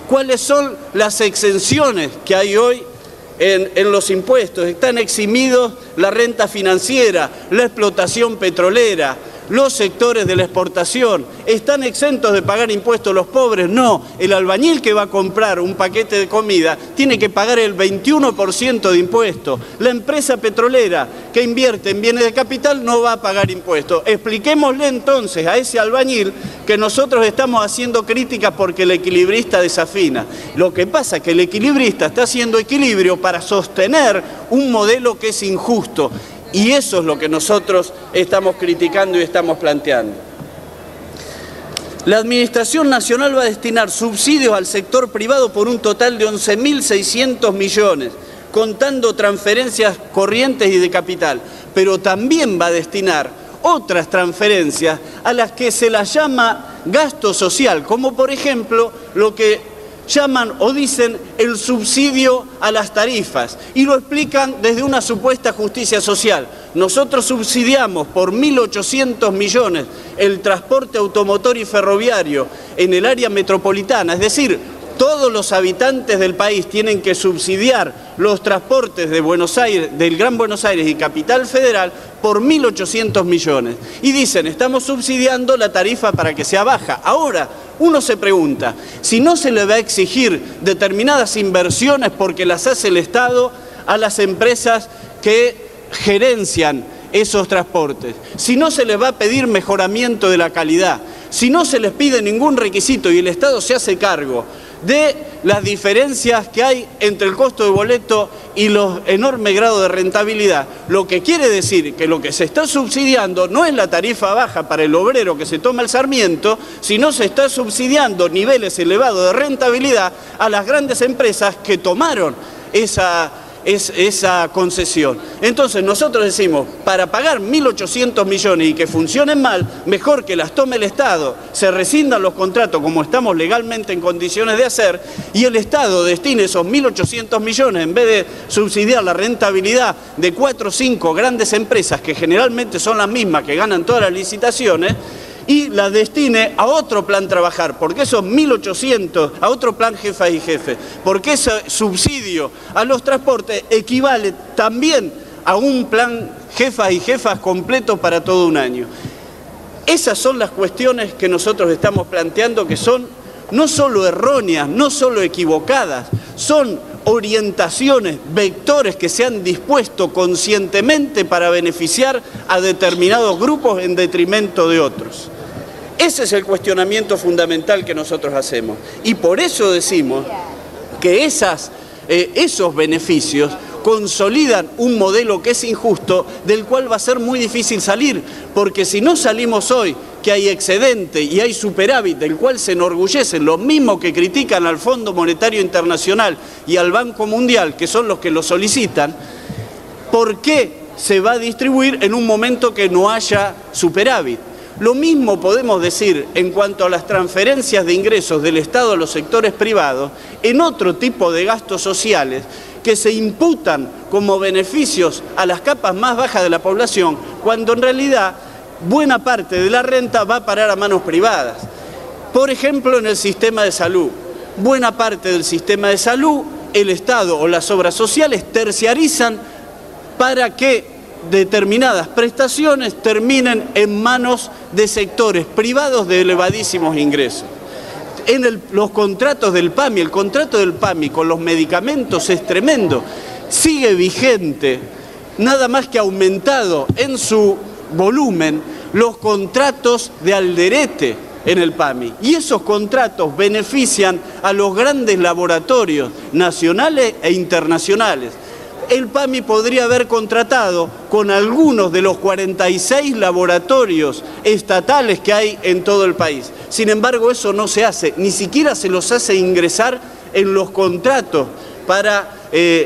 ¿Cuáles son las exenciones que hay hoy en los impuestos? Están eximidos la renta financiera, la explotación petrolera, los sectores de la exportación. ¿Están exentos de pagar impuestos los pobres? No. El albañil que va a comprar un paquete de comida tiene que pagar el 21% de impuestos. La empresa petrolera que invierte en bienes de capital no va a pagar impuestos. Expliquémosle entonces a ese albañil que nosotros estamos haciendo críticas porque el equilibrista desafina. Lo que pasa es que el equilibrista está haciendo equilibrio para sostener un modelo que es injusto. Y eso es lo que nosotros estamos criticando y estamos planteando. La Administración Nacional va a destinar subsidios al sector privado por un total de 11.600 millones, contando transferencias corrientes y de capital, pero también va a destinar otras transferencias a las que se las llama gasto social, como por ejemplo lo que llaman o dicen el subsidio a las tarifas, y lo explican desde una supuesta justicia social. Nosotros subsidiamos por 1.800 millones el transporte automotor y ferroviario en el área metropolitana, es decir, todos los habitantes del país tienen que subsidiar los transportes de Buenos Aires, del Gran Buenos Aires y Capital Federal por 1.800 millones. Y dicen, estamos subsidiando la tarifa para que sea baja. Ahora, uno se pregunta, si no se le va a exigir determinadas inversiones porque las hace el Estado a las empresas que gerencian esos transportes, si no se les va a pedir mejoramiento de la calidad, si no se les pide ningún requisito y el Estado se hace cargo de las diferencias que hay entre el costo de boleto y los enormes grados de rentabilidad, lo que quiere decir que lo que se está subsidiando no es la tarifa baja para el obrero que se toma el Sarmiento, sino se está subsidiando niveles elevados de rentabilidad a las grandes empresas que tomaron esa concesión. Entonces nosotros decimos, para pagar 1.800 millones y que funcionen mal, mejor que las tome el Estado, se rescindan los contratos como estamos legalmente en condiciones de hacer, y el Estado destine esos 1.800 millones, en vez de subsidiar la rentabilidad de 4 o 5 grandes empresas, que generalmente son las mismas que ganan todas las licitaciones, y la destine a otro plan trabajar, porque esos 1.800, a otro plan jefas y jefes, porque ese subsidio a los transportes equivale también a un plan jefas y jefas completo para todo un año. Esas son las cuestiones que nosotros estamos planteando, que son no solo erróneas, no solo equivocadas, son orientaciones, vectores que se han dispuesto conscientemente para beneficiar a determinados grupos en detrimento de otros. Ese es el cuestionamiento fundamental que nosotros hacemos. Y por eso decimos que esos beneficios consolidan un modelo que es injusto, del cual va a ser muy difícil salir, porque si no salimos hoy, que hay excedente y hay superávit, del cual se enorgullecen los mismos que critican al Fondo Monetario Internacional y al Banco Mundial, que son los que lo solicitan, ¿por qué se va a distribuir en un momento que no haya superávit? Lo mismo podemos decir en cuanto a las transferencias de ingresos del Estado a los sectores privados en otro tipo de gastos sociales que se imputan como beneficios a las capas más bajas de la población, cuando en realidad buena parte de la renta va a parar a manos privadas. Por ejemplo, en el sistema de salud. Buena parte del sistema de salud, el Estado o las obras sociales terciarizan para que determinadas prestaciones terminen en manos de sectores privados de elevadísimos ingresos. En los contratos del PAMI, el contrato del PAMI con los medicamentos es tremendo, sigue vigente, nada más que aumentado en su volumen los contratos de alderete en el PAMI. Y esos contratos benefician a los grandes laboratorios nacionales e internacionales. El PAMI podría haber contratado con algunos de los 46 laboratorios estatales que hay en todo el país. Sin embargo, eso no se hace, ni siquiera se los hace ingresar en los contratos para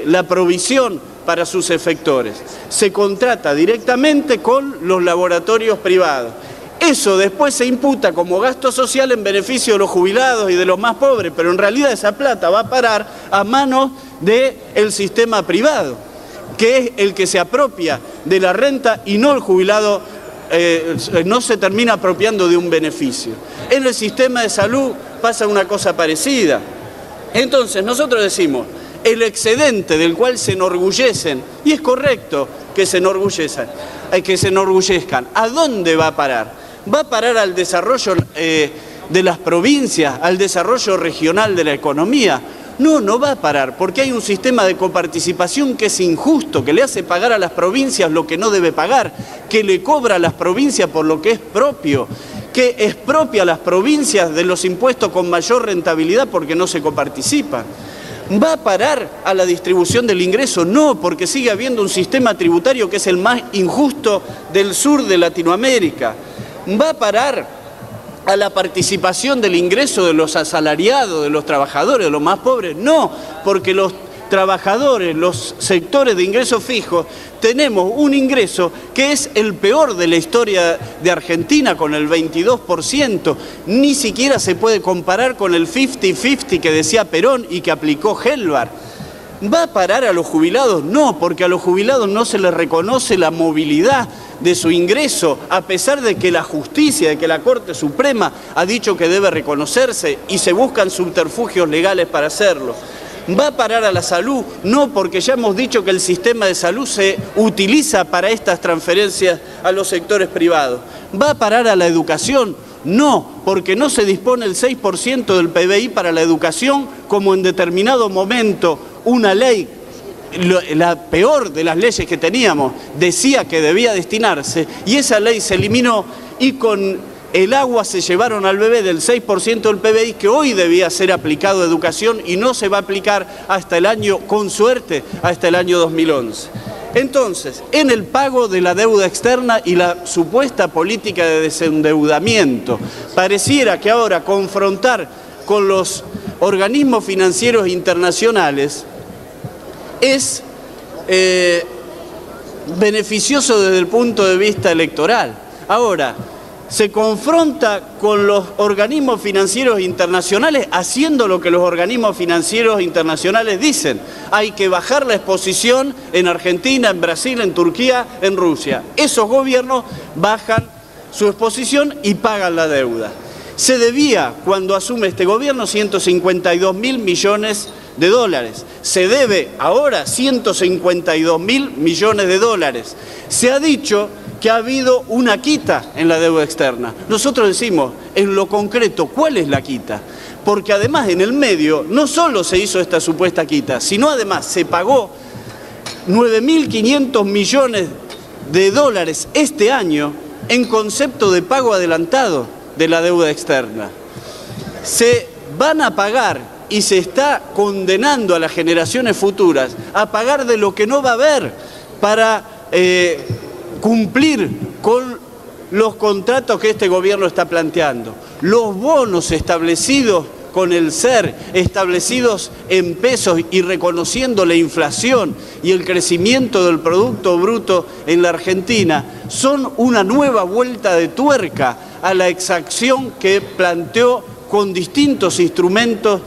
la provisión para sus efectores. Se contrata directamente con los laboratorios privados. Eso después se imputa como gasto social en beneficio de los jubilados y de los más pobres, pero en realidad esa plata va a parar a manos del sistema privado, que es el que se apropia de la renta y no el jubilado, no se termina apropiando de un beneficio. En el sistema de salud pasa una cosa parecida. Entonces nosotros decimos, el excedente del cual se enorgullecen, y es correcto que se enorgullezcan, ¿a dónde va a parar? ¿Va a parar al desarrollo de las provincias, al desarrollo regional de la economía? No, no va a parar, porque hay un sistema de coparticipación que es injusto, que le hace pagar a las provincias lo que no debe pagar, que le cobra a las provincias por lo que es propio, que expropia a las provincias de los impuestos con mayor rentabilidad porque no se coparticipan. ¿Va a parar a la distribución del ingreso? No, porque sigue habiendo un sistema tributario que es el más injusto del sur de Latinoamérica. ¿Va a parar a la participación del ingreso de los asalariados, de los trabajadores, de los más pobres? No, porque los trabajadores, los sectores de ingresos fijos, tenemos un ingreso que es el peor de la historia de Argentina, con el 22%. Ni siquiera se puede comparar con el 50-50 que decía Perón y que aplicó Helvar. ¿Va a parar a los jubilados? No, porque a los jubilados no se les reconoce la movilidad de su ingreso, a pesar de que la justicia, de que la Corte Suprema ha dicho que debe reconocerse y se buscan subterfugios legales para hacerlo. ¿Va a parar a la salud? No, porque ya hemos dicho que el sistema de salud se utiliza para estas transferencias a los sectores privados. ¿Va a parar a la educación? No, porque no se dispone el 6% del PBI para la educación, como en determinado momento una ley, la peor de las leyes que teníamos, decía que debía destinarse, y esa ley se eliminó, y con el agua se llevaron al bebé del 6% del PBI que hoy debía ser aplicado a educación y no se va a aplicar hasta el año, con suerte, hasta el año 2011. Entonces, en el pago de la deuda externa y la supuesta política de desendeudamiento, pareciera que ahora confrontar con los organismos financieros internacionales es beneficioso desde el punto de vista electoral. Ahora, se confronta con los organismos financieros internacionales haciendo lo que los organismos financieros internacionales dicen. Hay que bajar la exposición en Argentina, en Brasil, en Turquía, en Rusia. Esos gobiernos bajan su exposición y pagan la deuda. Se debía, cuando asume este gobierno, 152.000 millones de dólares. Se debe ahora 152.000 millones de dólares. Se ha dicho que ha habido una quita en la deuda externa. Nosotros decimos, en lo concreto, ¿cuál es la quita? Porque además en el medio no solo se hizo esta supuesta quita, sino además se pagó 9.500 millones de dólares este año en concepto de pago adelantado de la deuda externa. Se van a pagar y se está condenando a las generaciones futuras a pagar de lo que no va a haber para cumplir con los contratos que este gobierno está planteando. Los bonos establecidos con el SER, establecidos en pesos y reconociendo la inflación y el crecimiento del Producto Bruto en la Argentina, son una nueva vuelta de tuerca a la exacción que planteó con distintos instrumentos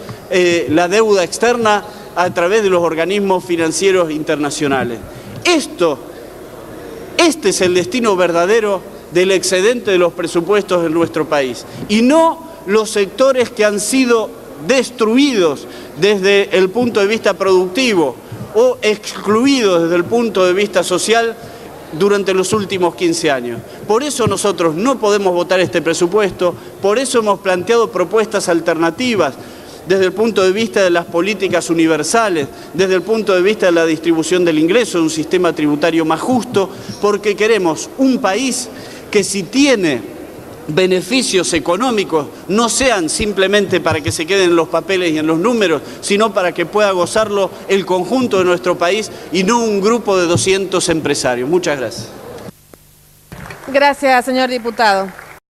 la deuda externa a través de los organismos financieros internacionales. Este es el destino verdadero del excedente de los presupuestos en nuestro país, y no los sectores que han sido destruidos desde el punto de vista productivo o excluidos desde el punto de vista social durante los últimos 15 años. Por eso nosotros no podemos votar este presupuesto, por eso hemos planteado propuestas alternativas desde el punto de vista de las políticas universales, desde el punto de vista de la distribución del ingreso, de un sistema tributario más justo, porque queremos un país que, si tiene beneficios económicos, no sean simplemente para que se queden en los papeles y en los números, sino para que pueda gozarlo el conjunto de nuestro país y no un grupo de 200 empresarios. Muchas gracias. Gracias, señor diputado.